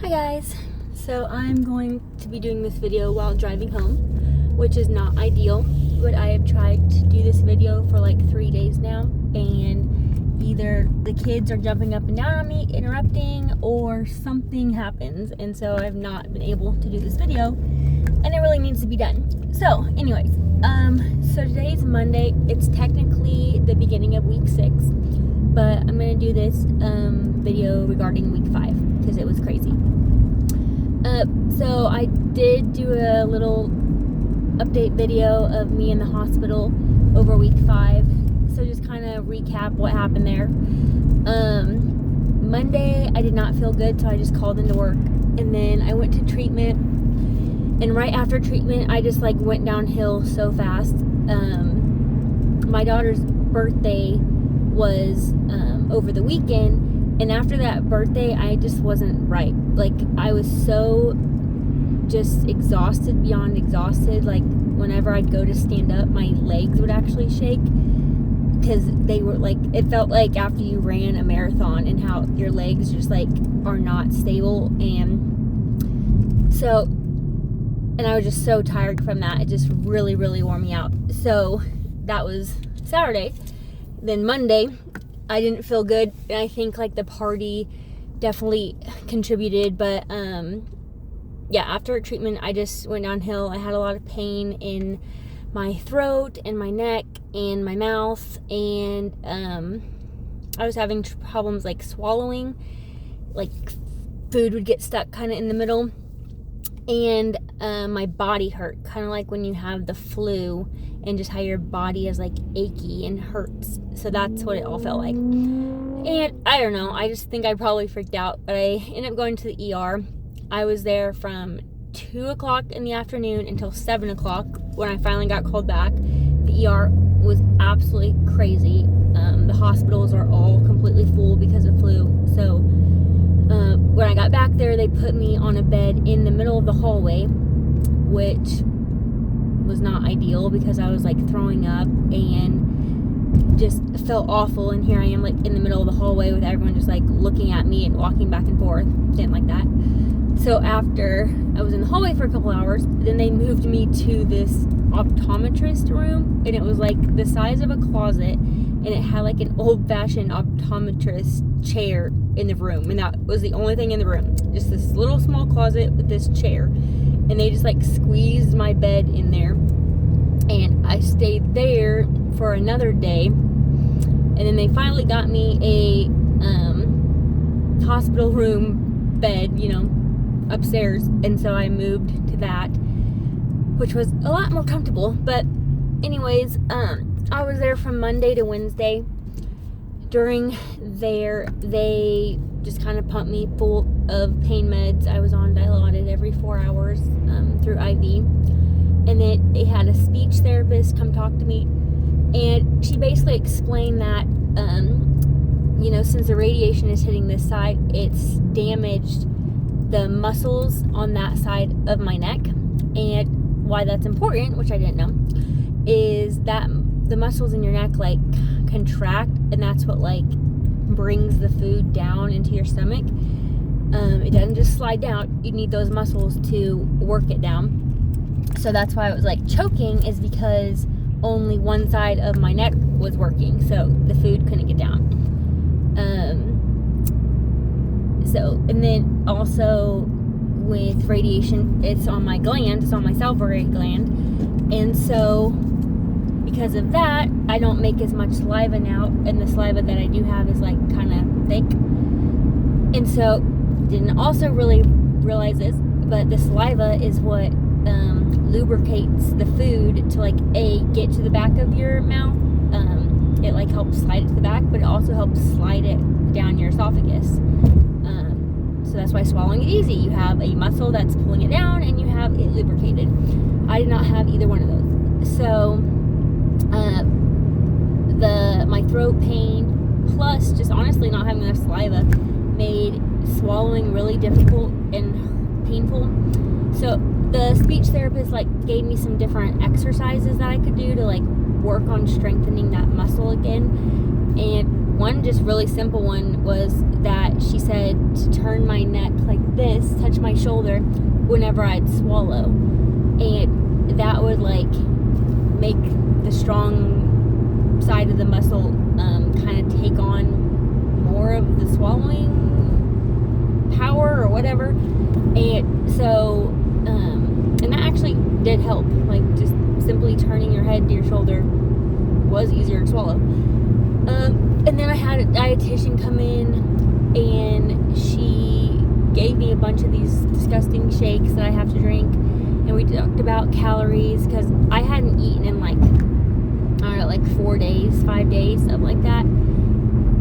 Hi guys, so I'm going to be doing this video while driving home, which is not ideal, but I have tried to do this video for like 3 days now, and either the kids are jumping up and down on me, interrupting, or something happens, and so I've not been able to do this video, and it really needs to be done. So anyways, so today's Monday. It's technically the beginning of week 6, but I'm going to do this video regarding week 5 because it was crazy. So I did do a little update video of me in the hospital over week 5. So just kind of recap what happened there. Monday I did not feel good, so I just called into work. And then I went to treatment. And right after treatment, I just like went downhill so fast. My daughter's birthday was over the weekend. And after that birthday, I just wasn't right. Like, I was so just exhausted beyond exhausted. Like, whenever I'd go to stand up, my legs would actually shake. Because they were like, it felt like after you ran a marathon and how your legs just like are not stable. And so, and I was just so tired from that. It just really, really wore me out. So that was Saturday. Then Monday, I didn't feel good, and I think like the party definitely contributed, but yeah, after treatment I just went downhill. I had a lot of pain in my throat and my neck and my mouth, and I was having problems like swallowing, like food would get stuck kind of in the middle, and my body hurt, kind of like when you have the flu and just how your body is like achy and hurts. So that's what it all felt like. And I don't know, I just think I probably freaked out, but I ended up going to the ER. I was there from 2 o'clock in the afternoon until 7 o'clock when I finally got called back. The ER was absolutely crazy. The hospitals are all completely full because of flu. So when I got back there, they put me on a bed in the middle of the hallway, which was not ideal because I was like throwing up and just felt awful. And here I am like in the middle of the hallway with everyone just like looking at me and walking back and forth. Didn't like that. So after I was in the hallway for a couple hours, then they moved me to this optometrist room, and it was like the size of a closet, and it had like an old-fashioned optometrist chair in the room, and that was the only thing in the room. Just this little small closet with this chair. And they just like squeezed my bed in there, and I stayed there for another day, and then they finally got me a hospital room bed, you know, upstairs, and so I moved to that, which was a lot more comfortable. But anyways, I was there from Monday to Wednesday. During there, they just kind of pumped me full of pain meds. I was on Dilaudid every 4 hours through IV. And then they had a speech therapist come talk to me. And she basically explained that, you know, since the radiation is hitting this side, it's damaged the muscles on that side of my neck. And why that's important, which I didn't know, is that the muscles in your neck like contract, and that's what like brings the food down into your stomach. It doesn't just slide down. You need those muscles to work it down. So that's why I was like choking, is because only one side of my neck was working, so the food couldn't get down. So, and then also with radiation, it's on my gland, it's on my salivary gland, and so because of that, I don't make as much saliva now, and the saliva that I do have is like kind of thick. And so, didn't also really realize this, but the saliva is what lubricates the food to like get to the back of your mouth. It like helps slide it to the back, but it also helps slide it down your esophagus. So that's why swallowing is easy. You have a muscle that's pulling it down, and you have it lubricated. I did not have either one of those. So my throat pain, plus just honestly not having enough saliva, made swallowing really difficult and painful. So the speech therapist like gave me some different exercises that I could do to like work on strengthening that muscle again. And one just really simple one was that she said to turn my neck like this, touch my shoulder whenever I'd swallow. And that would like make the strong side of the muscle kind of take on more of the swallowing power or whatever. And so and that actually did help. Like just simply turning your head to your shoulder was easier to swallow. And then I had a dietitian come in, and she gave me a bunch of these disgusting shakes that I have to drink, and we talked about calories, because I hadn't eaten in like, I don't know, like 4 days, 5 days, something like that,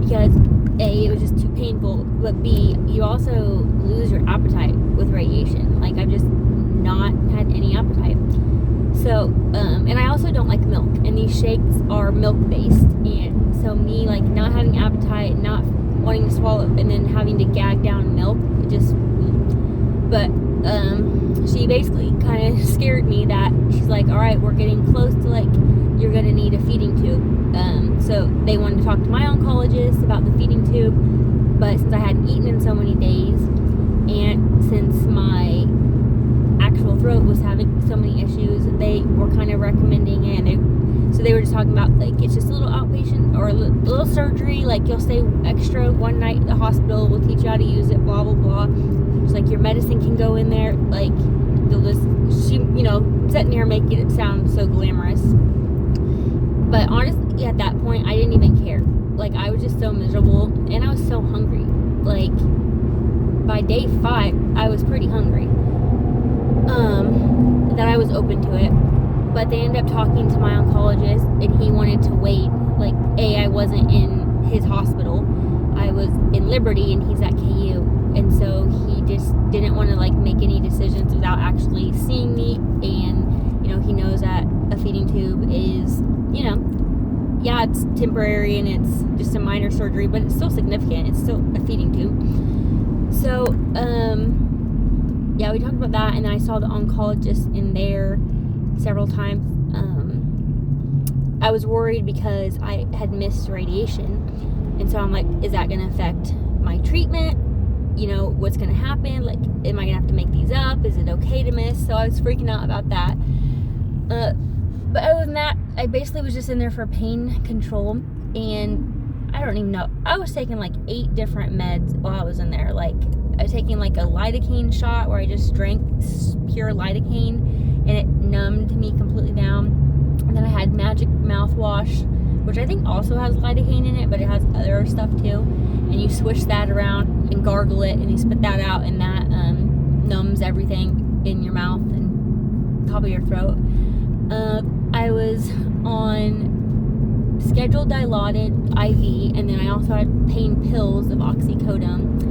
because A, it was just too painful, but B, you also lose your appetite with radiation. Like, I've just not had any appetite. So, and I also don't like milk, and these shakes are milk-based, and so me, like, not having appetite, not wanting to swallow, and then having to gag down milk, it just, but, she basically kind of scared me that she's like, all right, we're getting close to, like, you're going to need a feeding tube. So they wanted to talk to my oncologist about the feeding tube, but since I hadn't eaten in so many days, and since my actual throat was having so many issues, they were kind of recommending it. So they were just talking about, like, it's just a little outpatient or a little surgery, like, you'll stay extra one night at the hospital, we'll teach you how to use it, blah blah blah. It's like your medicine can go in there, like, they'll just, she, you know, sitting here making it sound so glamorous. But honestly, at that point, I didn't even care. Like, I was just so miserable, and I was so hungry. Like, by day 5, I was pretty hungry. That I was open to it. But they ended up talking to my oncologist, and he wanted to wait. Like, I wasn't in his hospital. I was in Liberty, and he's at KU. And so he just didn't want to, like, make any decisions without actually seeing me. And, you know, he knows that a feeding tube is, you know, yeah, it's temporary and it's just a minor surgery, but it's still significant. It's still a feeding tube. So, yeah, we talked about that, and then I saw the oncologist in there several times. I was worried because I had missed radiation, and so I'm like, is that going to affect my treatment? You know, what's going to happen? Like, am I going to have to make these up? Is it okay to miss? So I was freaking out about that. But other than that, I basically was just in there for pain control, and I don't even know. I was taking like 8 different meds while I was in there. Like, I was taking like a lidocaine shot where I just drank pure lidocaine, and it numbed me completely down. And then I had Magic mouthwash, which I think also has lidocaine in it, but it has other stuff too. And you swish that around and gargle it, and you spit that out, and that numbs everything in your mouth and top of your throat. I was on scheduled Dilaudid IV, and then I also had pain pills of oxycodone.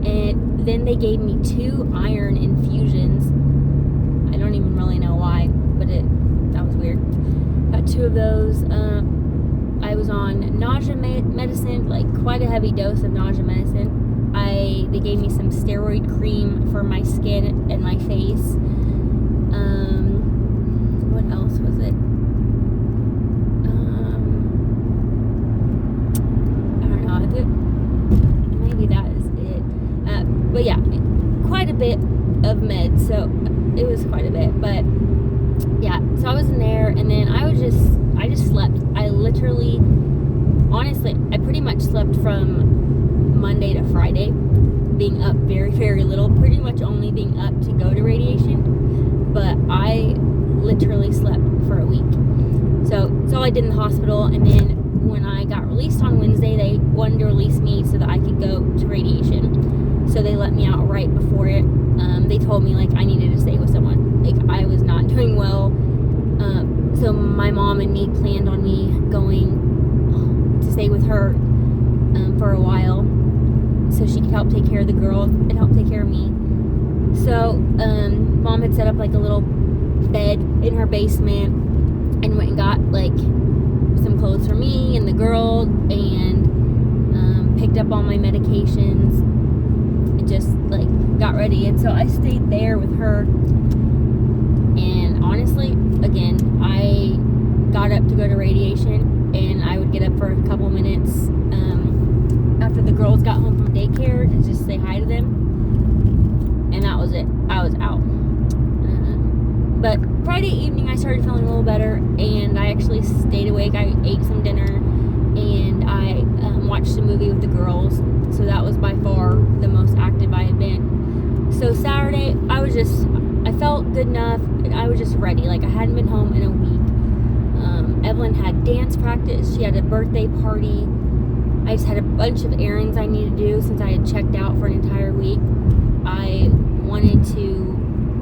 And then they gave me 2 iron infusions. I don't even really know why, but that was weird. Got 2 of those. I was on nausea medicine, like quite a heavy dose of nausea medicine. They gave me some steroid cream for my skin and my face. What else was it? I don't know. Maybe that is it. But yeah, quite a bit of meds, so it was quite a bit. But yeah, so I was in there, and then I just slept. I literally, honestly, I pretty much slept from Monday to Friday, being up very, very little, pretty much only being up to go to radiation. But I literally slept for a week. So that's all I did in the hospital. And then when I got released on Wednesday, they wanted to release me so that I could go to radiation. So they let me out right before it. They told me, like, I needed to stay with someone. Like, I was not doing well. So my mom and me planned on me going to stay with her for a while, so she could help take care of the girls and help take care of me. So mom had set up like a little bed in her basement, and went and got like some clothes for me and the girl, and picked up all my medications and just like got ready. And so I stayed there with her, and honestly, again, I got up to go to radiation, and I would get up for a couple minutes after the girls got home from daycare to just say hi to them. Friday evening, I started feeling a little better, and I actually stayed awake. I ate some dinner, and I watched a movie with the girls. So that was by far the most active I had been. So Saturday, I felt good enough, and I was just ready. Like, I hadn't been home in a week. Evelyn had dance practice. She had a birthday party. I just had a bunch of errands I needed to do since I had checked out for an entire week. I wanted to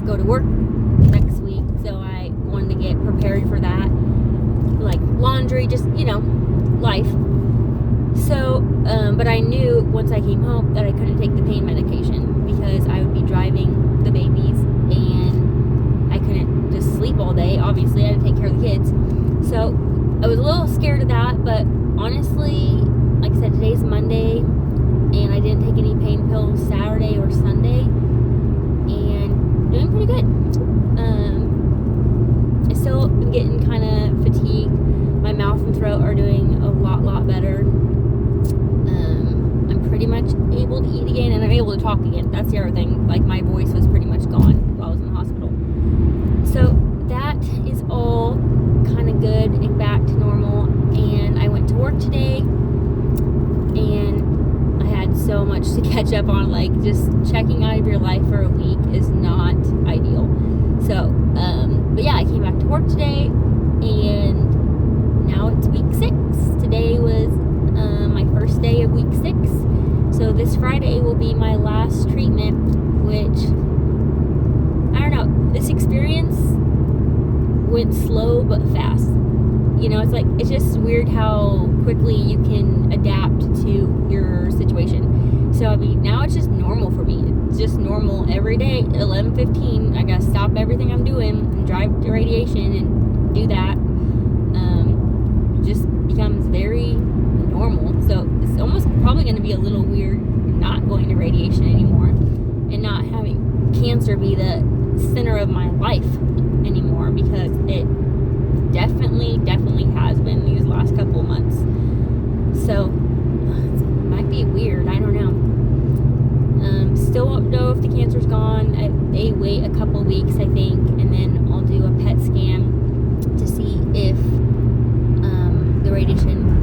go to work next week, so I wanted to get prepared for that. Like laundry, just, life. So, but I knew once I came home that I couldn't take the pain medication because I would be driving the babies and I couldn't just sleep all day. Obviously, I had to take care of the kids. So I was a little scared of that, but honestly, like I said, today's Monday and I didn't take any pain pills Saturday or Sunday, and doing pretty good. I still am getting kind of fatigued. My mouth and throat are doing a lot better. I'm pretty much able to eat again, and I'm able to talk again. That's the other thing. Like, my voice was pretty much gone while I was in the hospital. So that is all kind of good and back to normal. And I went to work today, and I had so much to catch up on. Like, just checking out of your life for a week is not ideal. So, but yeah, I came back to work today, and now it's week 6. Today was my first day of week 6. So this Friday will be my last treatment, which, I don't know, this experience went slow but fast. It's just weird how quickly you can adapt to your situation. So, now it's just normal for me. It's just normal every day. 11:15, I gotta stop everything I'm doing and drive to radiation and do that. It just becomes very normal. So it's almost probably going to be a little weird not going to radiation anymore and not having cancer be the center of my life anymore, because it definitely has been these last couple of months. So it might be weird. I don't know. Still don't know if the cancer's gone. They wait a couple weeks, I think, and then I'll do a PET scan to see if the radiation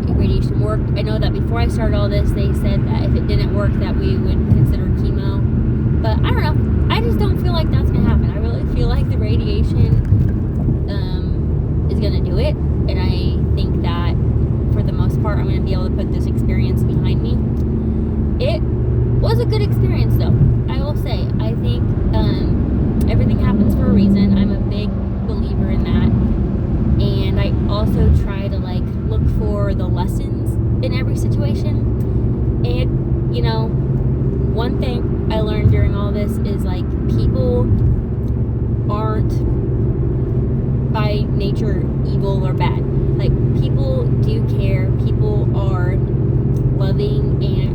worked. I know that before I started all this, they said that if it didn't work, that we would consider chemo. But I don't know. I just don't feel like that's going to happen. I really feel like the radiation is going to do it. And I think that for the most part, I'm going to be able to put this experience behind me. It was a good experience, though. I will say. I think everything happens for a reason. I'm a big believer in that. And I also try to look for the lessons in every situation. And one thing I learned during all this is people aren't by nature evil or bad. People do care. People are loving, and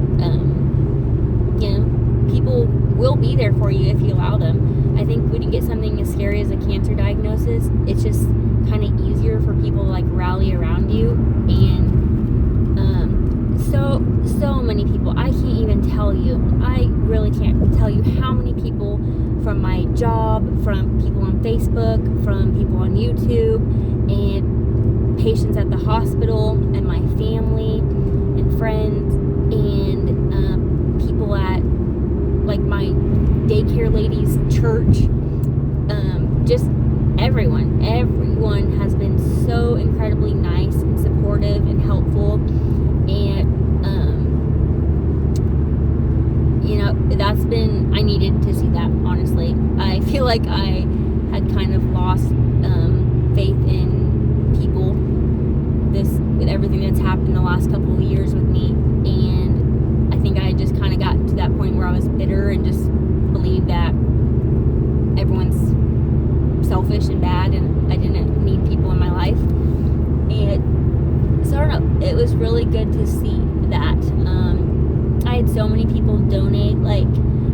people will be there for you if you allow them. I think when you get something as scary as a cancer diagnosis, it's just kind of easier for people to rally around you. And so many people, I can't even tell you. I really can't tell you how many people from my job, from people on Facebook, from people on YouTube, and patients at the hospital, and my family and friends, and people at my daycare ladies' church. Just everyone has been so incredibly nice and supportive and helpful, and that's been, I needed to see that, honestly. I feel like I had kind of lost faith in people with everything that's happened the last couple of years with me, and I think I just kind of got to that point where I was bitter and just believed that everyone's selfish and bad, and I didn't need people in my life. And so I don't know, it was really good to see that. I had so many people donate.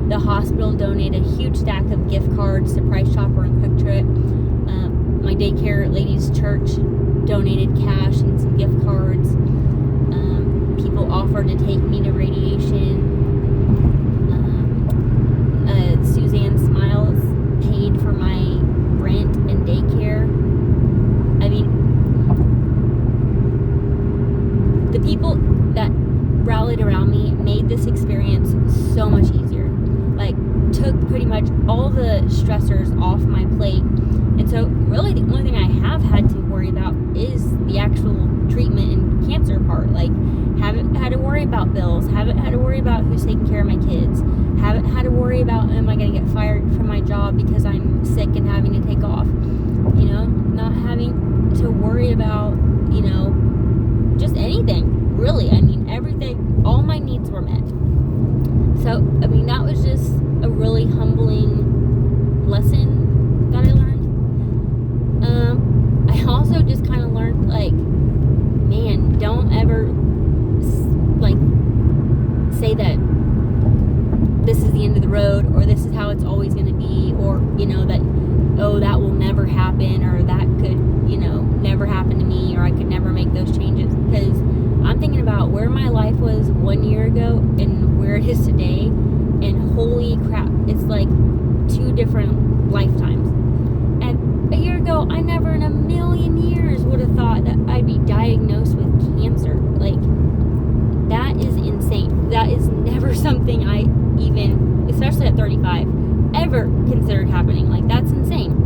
The hospital donated a huge stack of gift cards to Price Chopper and Quick Trip. My daycare ladies' church donated cash and some gift cards. People offered to take me to radiation. Suzanne Smiles paid for my rent and daycare. pretty much all the stressors off my plate. And so really the only thing I have had to worry about is the actual treatment and cancer part. Like, haven't had to worry about bills, haven't had to worry about who's taking care of my kids, haven't had to worry about, am I going to get fired from my job because I'm sick and having to take off, you know, not having to worry about, you know, just anything, really. I mean, everything, all my needs were met. So, I mean, that was just a really humbling lesson that I learned. I also just kind of learned, like, man, don't ever, like, say that this is the end of the road, or this is how it's always going to be, or, you know, that, oh, that will never happen, or that could, you know, never happen to me, or I could never make those changes. Because I'm thinking about where my life was 1 year ago and where it is today, and holy crap, it's like 2 different lifetimes. And a year ago, I never in a million years would have thought that I'd be diagnosed with cancer. Like, that is insane. That is never something I even, especially at 35, ever considered happening. Like, that's insane.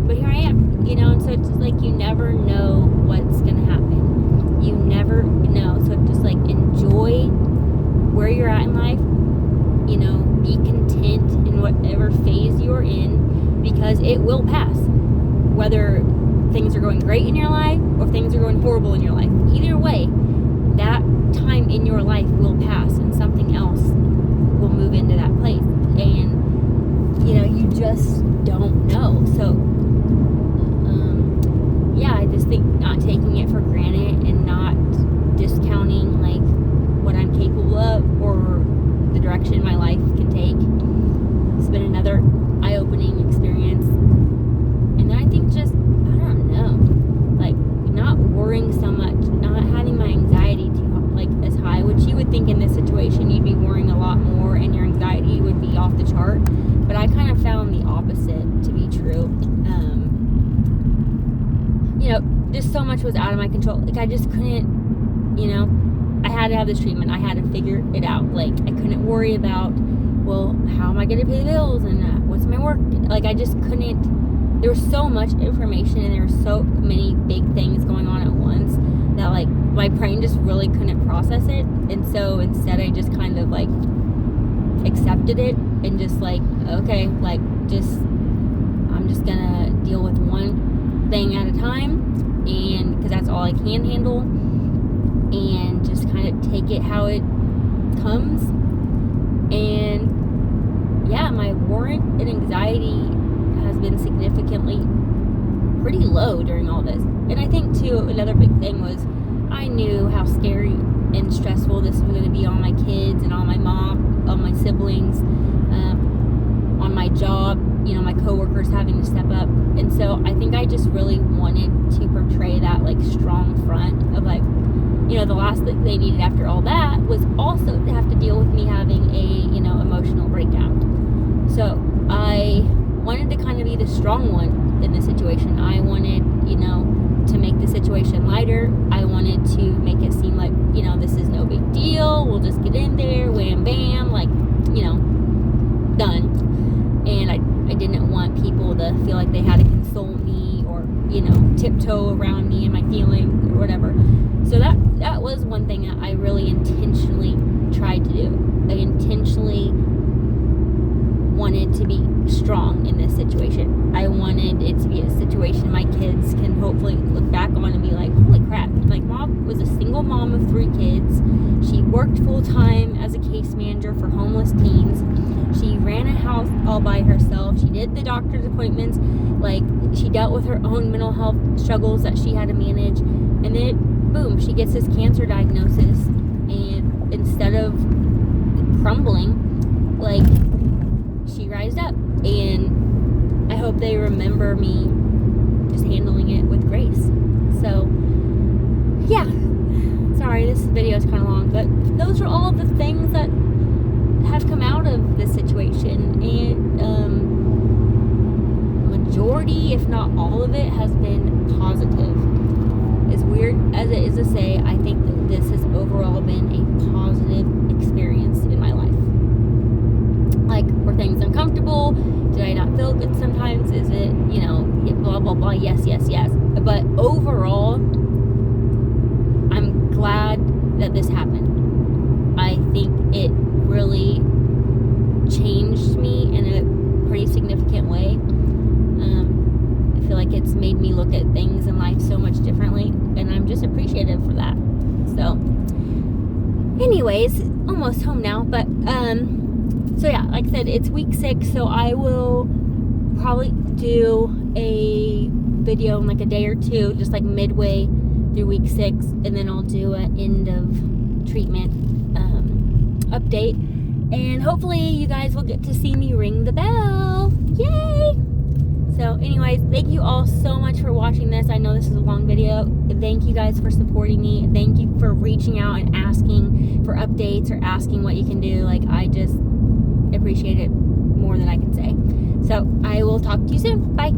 But here I am, you know, and so it's just like, you never know what's gonna happen. You never know. So just like, enjoy where you're at in life, you know, be content in whatever phase you're in, because it will pass. Whether things are going great in your life or things are going horrible in your life, either way, that time in your life will pass and something else will move into that place. And, you know, you just don't know. So, yeah, I just think not taking it for granted and not discounting, like, what I'm capable of or the direction my life can take. It's been another eye-opening experience. And then I think just, I don't know, like, not worrying so much, not having my anxiety too, like, as high, which you would think in this situation you'd be worrying a lot more and your anxiety would be off the chart. But I kind of found the opposite to be true. You know, just so much was out of my control. Like, I just couldn't, you know, I had to have this treatment. I had to figure it out. Like, I couldn't worry about, well, how am I going to pay the bills and what's my work? Like, I just couldn't. There was so much information and there were so many big things going on at once that, like, my brain just really couldn't process it. And so instead I just kind of, like, accepted it and just, like, okay, like, just, I'm just gonna deal with one thing at a time, and because that's all I can handle, and just kind of take it how it comes. And yeah, my worry and anxiety has been significantly pretty low during all this. And I think too, another big thing was I knew how scary and stressful this was going to be on my kids and on my mom, on my siblings, on my job, you know, my coworkers having to step up. And so I think I just really wanted to portray that, like, strong front of, like, you know, the last thing they needed after all that was also to have to deal with me having a, you know, emotional breakdown. So I wanted to kind of be the strong one in this situation. I wanted, you know, to make the situation lighter. I wanted to make it seem like, you know, this is no big deal. We'll just get in there, wham, bam, like, you know, done. And I didn't want people to feel like they had to console me or, you know, tiptoe around me and my feelings or whatever. So that was one thing that I really intentionally tried to do. I intentionally wanted to be strong in this situation. I wanted it to be a situation my kids can hopefully look back on and be like, holy crap, like, Mom was a single mom of 3 kids. She worked full-time as a case manager for homeless teens. She ran a house all by herself. She did the doctor's appointments. Like, she dealt with her own mental health struggles that she had to manage. And then, boom, she gets this cancer diagnosis. And instead of crumbling, like, she rised up. And I hope they remember me just handling it with grace. So, yeah. Sorry, this video is kind of long, but those are all the things that have come out of this situation. And majority, if not all of it, has been positive. As weird as it is to say, I think that this has overall been a positive experience in my life. uncomfortable? Did I not feel good sometimes? Is it, blah, blah, blah, yes. But overall, I'm glad that this happened. I think it really changed me in a pretty significant way. I feel like it's made me look at things in life so much differently, and I'm just appreciative for that. So anyways, almost home now, but so yeah, like I said, it's week 6, so I will probably do a video in like a day or two, just like midway through week 6, and then I'll do an end of treatment update, and hopefully you guys will get to see me ring the bell. Yay! So anyways, thank you all so much for watching this. I know this is a long video. Thank you guys for supporting me. Thank you for reaching out and asking for updates or asking what you can do. Like, I just appreciate it more than I can say. So I will talk to you soon. Bye.